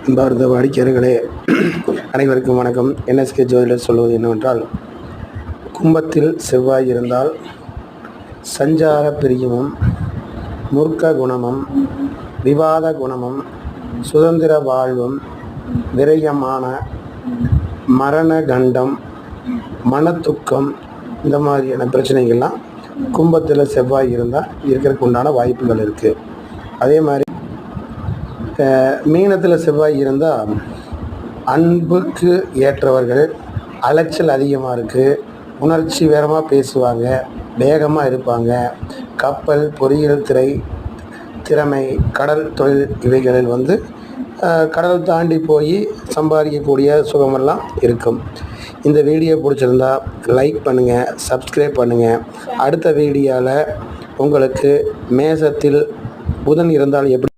அன்பார்ந்த வாடிக்கையாளர்களே, அனைவருக்கும் வணக்கம். NSK ஜோதிடர் சொல்வது என்னவென்றால், கும்பத்தில் செவ்வாய் இருந்தால் சஞ்சார பிரியமும், மூர்க்க குணமும், விவாத குணமும், சுதந்திர வாழ்வும், விரயமான மரண கண்டம், மனத்துக்கம், இந்த மாதிரியான பிரச்சனைகள்லாம் கும்பத்தில் செவ்வாய் இருந்தால் இருக்கிறதுக்கு உண்டான வாய்ப்புகள் இருக்குது. அதே மாதிரி மீனத்தில் செவ்வாய் இருந்தால் அன்புக்கு ஏற்றவர்கள், அலைச்சல் அதிகமாக இருக்குது, உணர்ச்சி வேகமாக பேசுவாங்க, வேகமாக இருப்பாங்க. கப்பல், பொறியியல் துறை, திறமை, கடல் தொழில் இவைகளில் கடல் தாண்டி போய் சம்பாதிக்கக்கூடிய சுகமெல்லாம் இருக்கும். இந்த வீடியோ பிடிச்சிருந்தா லைக் பண்ணுங்கள், சப்ஸ்கிரைப் பண்ணுங்கள். அடுத்த வீடியோவில் உங்களுக்கு மேசத்தில் புதன் இருந்தால் எப்படி